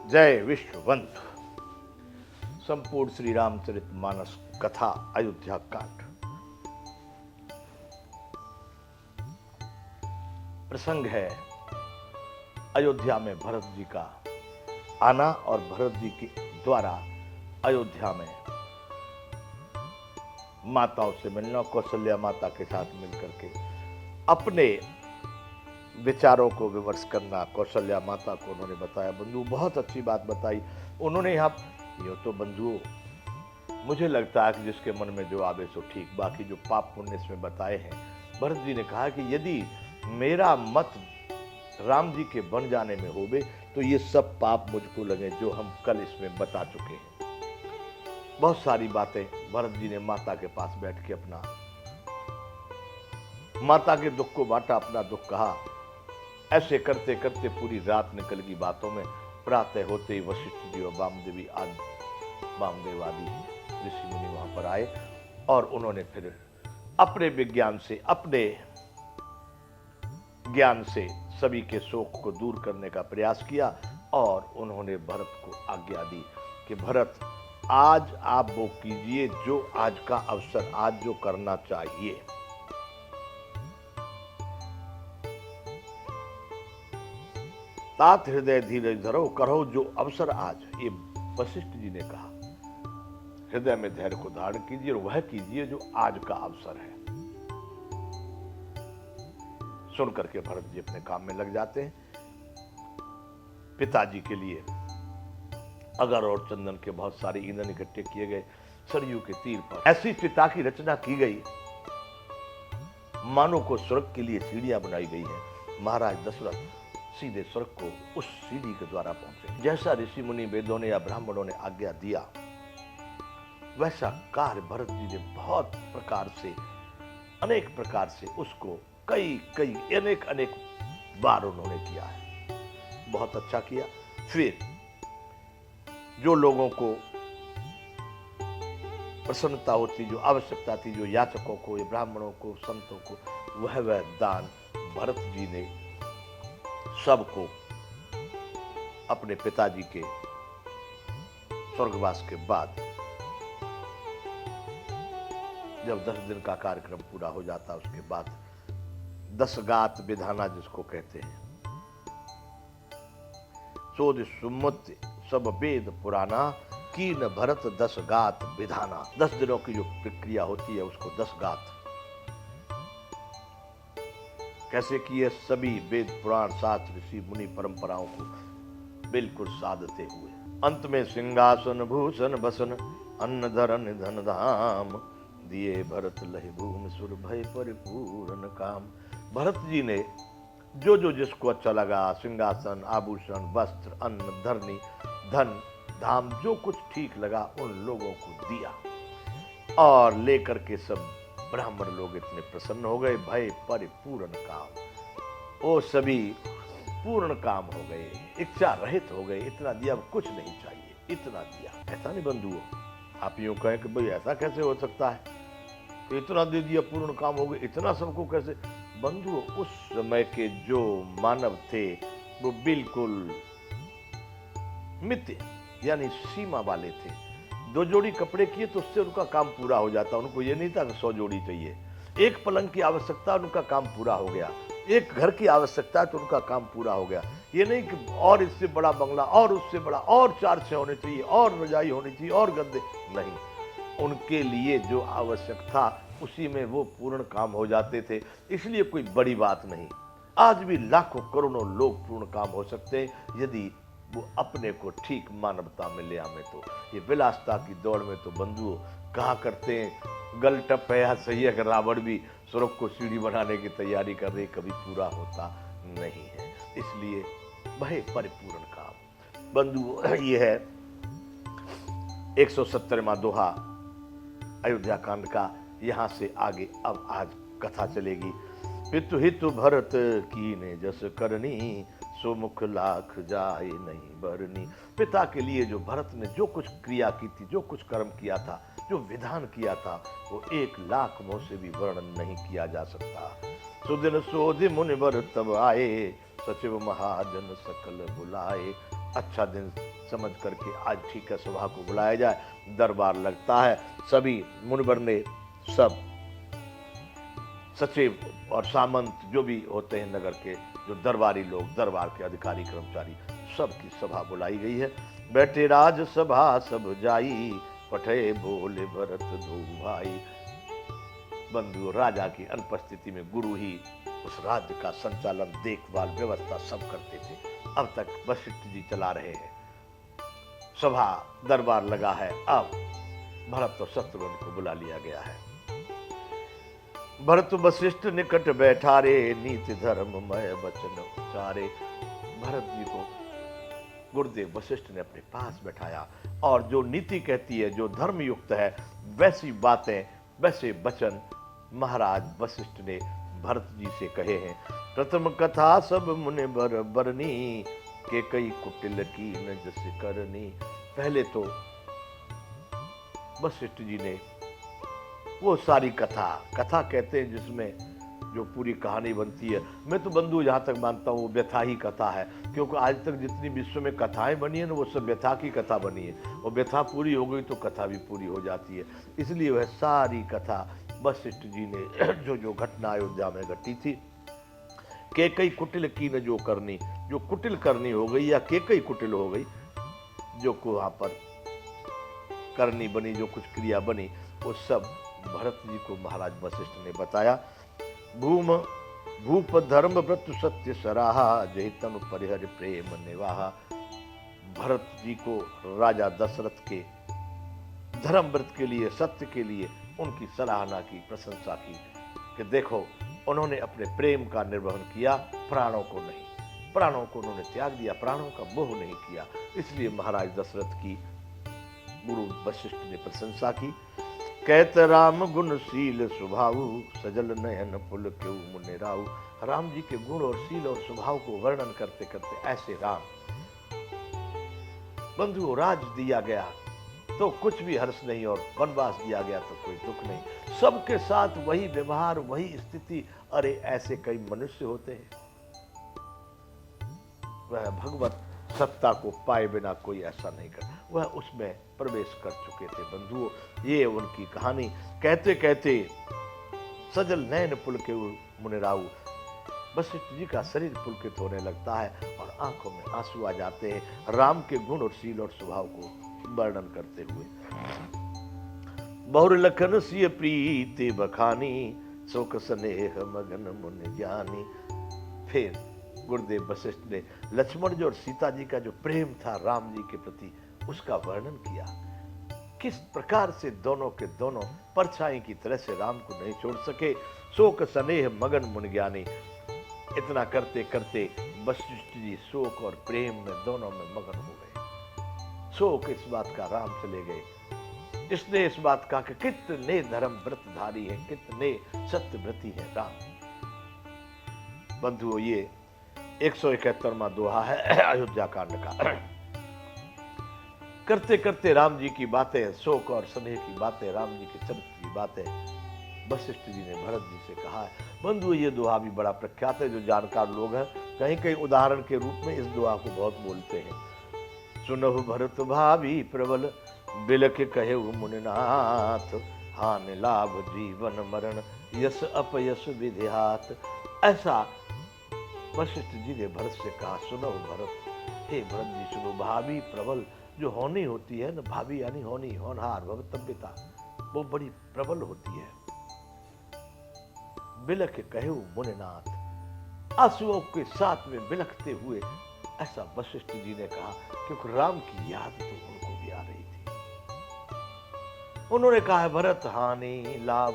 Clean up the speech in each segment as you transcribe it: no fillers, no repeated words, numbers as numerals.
जय विश्ववंत। संपूर्ण श्री रामचरित मानस कथा अयोध्या कांड। प्रसंग है अयोध्या में भरत जी का आना और भरत जी के द्वारा अयोध्या में माताओं से मिलना, कौशल्या माता के साथ मिलकर के अपने विचारों को विमर्श करना। कौशल्या माता को उन्होंने बताया, बंधु बहुत अच्छी बात बताई उन्होंने। यहाँ यो तो बंधुओं मुझे लगता है कि जिसके मन में जो आवे सो ठीक, बाकी जो पाप पुण्य इसमें बताए हैं। भरत जी ने कहा कि यदि मेरा मत राम जी के बन जाने में होवे तो ये सब पाप मुझको लगे जो हम कल इसमें बता चुके हैं। बहुत सारी बातें भरत जी ने माता के पास बैठ के अपना माता के दुख को बांटा, अपना दुख कहा। ऐसे करते करते पूरी रात निकल गई बातों में। प्रातः होते ही वशिष्ठ जी और वामदेव आदि ऋषि मुनि वहां पर आए और उन्होंने फिर अपने विज्ञान से, अपने ज्ञान से सभी के शोक को दूर करने का प्रयास किया और उन्होंने भरत को आज्ञा दी कि भरत आज आप वो कीजिए जो आज का अवसर, आज जो करना चाहिए। तात हृदय धीरज धरो, करो जो अवसर आज। ये वशिष्ठ जी ने कहा, हृदय में धैर्य को धारण कीजिए और वह कीजिए जो आज का अवसर है। सुन करके भरत जी अपने काम में लग जाते हैं। पिताजी के लिए अगर और चंदन के बहुत सारे ईंधन इकट्ठे किए गए। सरयू के तीर पर ऐसी पिता की रचना की गई मानो को स्वर्ग के लिए सीढ़ियां बनाई गई है। महाराज दशरथ सीधे स्वर्ग को उस सीढ़ी के द्वारा पहुंचे। जैसा ऋषि मुनि वेदों ने या ब्राह्मणों ने आज्ञा दिया वैसा कार्य भरत जी ने बहुत प्रकार से, अनेक प्रकार से उसको कई अनेक बार उन्होंने किया है। बहुत अच्छा किया। फिर जो लोगों को प्रसन्नता होती, जो आवश्यकता थी, जो याचकों को, या ब्राह्मणों को, संतों को, वह दान भरत जी ने सबको अपने पिताजी के स्वर्गवास के बाद जब 10 दिन का कार्यक्रम पूरा हो जाता उसके बाद 10 गात विधाना जिसको कहते हैं, सोद सुमत सब वेद पुराना कीन भरत 10 गात विधाना। 10 दिनों की जो प्रक्रिया होती है उसको 10 गात कैसे किए, सभी वेद पुराण शास्त्र ऋषि मुनि परंपराओं को बिल्कुल साधते हुए। अंत में सिंहासन भूषण बसन अन्न धरन धन धाम दिए भरत लहि भूमि सुर भय परिपूर्ण काम। भरत जी ने जो जो जिसको अच्छा लगा, सिंहासन, आभूषण, वस्त्र, अन्न, धरनी, धन, धाम, जो कुछ ठीक लगा उन लोगों को दिया और लेकर के सब ब्राह्मण लोग इतने प्रसन्न हो गए। भय परिपूर्ण काम, वो सभी पूर्ण काम हो गए, इच्छा रहित हो गए। इतना दिया, कुछ नहीं चाहिए, इतना दिया। ऐसा नहीं बंधुओं, आप यूं कहें कि भाई ऐसा कैसे हो सकता है, तो इतना दे दिया पूर्ण काम हो गया, इतना सबको कैसे। बंधुओं उस समय के जो मानव थे वो बिल्कुल मित्य यानी सीमा वाले थे। 2 जोड़ी कपड़े किए तो उससे उनका काम पूरा हो जाता। उनको ये नहीं था कि 100 जोड़ी चाहिए। एक पलंग की आवश्यकता, उनका काम पूरा हो गया। एक घर की आवश्यकता तो उनका काम पूरा हो गया। ये नहीं कि और इससे बड़ा बंगला और उससे बड़ा और 4 छह होने चाहिए और रजाई होनी चाहिए और गद्दे, नहीं। उनके लिए जो आवश्यक था उसी में वो पूर्ण काम हो जाते थे, इसलिए कोई बड़ी बात नहीं। आज भी लाखों करोड़ों लोग पूर्ण काम हो सकते हैं यदि वो अपने को ठीक मानवता में ले आवे। तो ये विलासता की दौड़ में तो बंधुओं कहा करते हैं, गल टप है या सही है कि रावण भी स्वर्ग को सीढ़ी बनाने की तैयारी कर रहे, कभी पूरा होता नहीं है। इसलिए वह परिपूर्ण काम बंधुओं ये है 170वां दोहा अयोध्या कांड का। यहां से आगे अब आज कथा चलेगी। पितु हितु भरत कीने जस करनी सो मुख लाख जाए नहीं बरनी। पिता के लिए जो भरत ने जो कुछ क्रिया की थी, जो कुछ कर्म किया था, जो विधान किया था, वो 1 लाख मुंह से भी वर्णन नहीं किया जा सकता। सुदिन सोधि मुनिवर तब आए सचिव महाजन सकल बुलाए। अच्छा दिन समझ करके आज ठीक है सभा को बुलाया जाए, दरबार लगता है। सभी मुनिवर ने, सब सचिव और सामंत जो भी होते हैं नगर के, जो दरबारी लोग, दरबार के अधिकारी कर्मचारी, सबकी सभा बुलाई गई है। बैठे राज सभा सब जाई, पठे बोले भरत दो भाई। बंधु, राजा की अनुपस्थिति में गुरु ही उस राज्य का संचालन, देखभाल, व्यवस्था सब करते थे। अब तक वशिष्ठ जी चला रहे हैं। सभा दरबार लगा है। अब भरत और शत्रुघ्न को बुला लिया गया है। भरत वशिष्ठ निकट बैठा रे, नीति धर्ममय वचन उचारे। भरत जी को गुरुदेव वशिष्ठ ने अपने पास बैठाया और जो नीति कहती है, जो धर्म युक्त है, वैसी बातें, वैसे वचन महाराज वशिष्ठ ने भरत जी से कहे हैं। प्रथम कथा सब मुनि बर बरनी, के कई कुटिल की न जस करनी। पहले तो वशिष्ठ जी ने वो सारी कथा कहते हैं जिसमें जो पूरी कहानी बनती है, मैं तो बंधु जहां तक मानता हूँ वो व्यथा ही कथा है, क्योंकि आज तक जितनी विश्व में कथाएं बनी है ना, वो सब व्यथा की कथा बनी है, और व्यथा पूरी हो गई तो कथा भी पूरी हो जाती है। इसलिए वह सारी कथा वशिष्ठ जी ने जो जो घटना अयोध्या में घटी थी, के कई कुटिल की न जो करनी, जो कुटिल करनी हो गई या के कई कुटिल हो गई, जो को वहां पर करनी बनी, जो कुछ क्रिया बनी, वो सब भरत जी को महाराज वशिष्ठ ने बताया। भूप धर्म व्रत सत्य सराहा, जय तनु परिहर प्रेम निवाहा। भरत जी को राजा दशरथ के धर्म व्रत के लिए, सत्य के लिए उनकी सराहना की, प्रशंसा की कि देखो उन्होंने अपने प्रेम का निर्वहन किया, प्राणों को नहीं, प्राणों को उन्होंने त्याग दिया, प्राणों का मोह नहीं किया। इसलिए महाराज दशरथ की गुरु वशिष्ठ ने प्रशंसा की। कहत राम गुणशील स्वभाव, सजल नयन पुल क्यों मुनि राउ। राम जी के गुण और शील और स्वभाव को वर्णन करते करते ऐसे राम बंधु, राज दिया गया तो कुछ भी हर्ष नहीं, और वनवास दिया गया तो कोई दुख नहीं, सबके साथ वही व्यवहार, वही स्थिति। अरे ऐसे कई मनुष्य होते हैं, वह भगवत सत्ता को पाए बिना कोई ऐसा नहीं कर, वह उसमें प्रवेश कर चुके थे। बंधुओं, ये उनकी कहानी कहते कहते सजल नयन पुलके मुनिराऊ, वशिष्ठ जी का शरीर पुलकित होने लगता है और आंखों में आंसू आ जाते हैं राम के गुण और शील और स्वभाव को वर्णन करते हुए। बहुर लखन सिय प्रीति बखानी, शोक स्नेह मगन मुनि ज्ञानी। फिर गुरुदेव वशिष्ठ ने लक्ष्मण जी और सीता जी का जो प्रेम था राम जी के प्रति, उसका वर्णन किया। किस प्रकार से दोनों के दोनों परछाई की तरह से राम को नहीं छोड़ सके। शोक स्नेह मगन मुनि ज्ञानी। इतना करते करते वशिष्ठ जी शोक और प्रेम में दोनों में मगन हो गए। शोक इस बात का राम चले गए, इसने इस बात का कि कितने धर्म व्रतधारी हैं, कितने सत्य व्रती हैं राम। बंधुओं, ये 171वां दोहा है अयोध्या कांड का। करते करते राम जी की बातें, शोक और स्नेह की बातें, राम जी के चरित्र की बातें वशिष्ठ जी ने भरत जी से कहा है। बंधु, ये दोहा भी बड़ा प्रख्यात है, जो जानकार लोग हैं कहीं कहीं उदाहरण के रूप में इस दोहा को बहुत बोलते हैं। सुनहु भरत भाभी प्रबल, बिलख कहे मुनिनाथ, हानि लाभ जीवन मरण, यश अपयश विधिहात। ऐसा वशिष्ठ जी ने भरत से कहा। सुनो भरत, हे भरत जी सुनो, भाभी प्रबल, जो होनी होती है ना, भाभी यानी होनी, होनहार, भवितव्यता, वो बड़ी प्रबल होती है। बिलख कहे मुनिनाथ, आंसुओं के साथ में बिलखते हुए ऐसा वशिष्ठ जी ने कहा, क्योंकि राम की याद तो उनको भी आ रही थी। उन्होंने कहा है भरत, हानि लाभ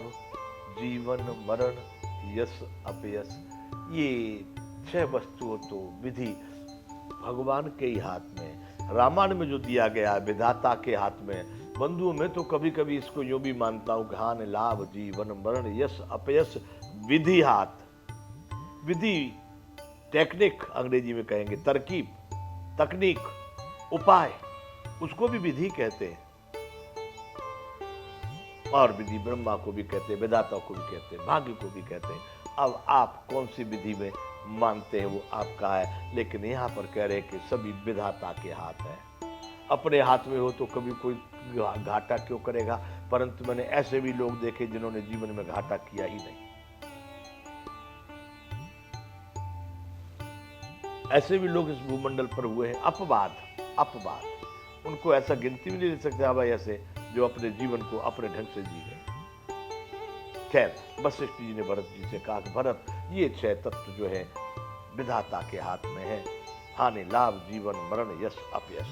जीवन मरण यश अपयश, ये 6 वस्तुओं तो विधि भगवान के ही हाथ में, रामायण में जो दिया गया है विधाता के हाथ में। बंधुओं, में तो कभी कभी इसको यूं भी मानता हूं कि हानि लाभ जीवन मरण यश अपयश विधि हाथ। विधि टेक्निक अंग्रेजी में कहेंगे, तरकीब, तकनीक, उपाय, उसको भी विधि कहते हैं। और विधि ब्रह्मा को भी कहते हैं, विधाता को भी कहते हैं, भाग्य को भी कहते हैं। अब आप कौन सी विधि में मानते हैं वो आपका है, लेकिन यहाँ पर कह रहे हैं कि सभी विधाता के हाथ है। अपने हाथ में हो तो कभी कोई घाटा क्यों करेगा, परंतु मैंने ऐसे भी लोग देखे जिन्होंने जीवन में घाटा किया ही नहीं। ऐसे भी लोग इस भूमंडल पर हुए हैं। अपवाद, अपवाद, उनको ऐसा गिनती भी नहीं दे सकते हाँ भाई ऐसे जो अपने जीवन को अपने ढंग से जी गए। खैर, वशिष्ठ जी ने भरत जी से कहा कि भरत, ये 6 तत्व जो है विधाता के हाथ में है। हानि लाभ जीवन मरण यश अपयश,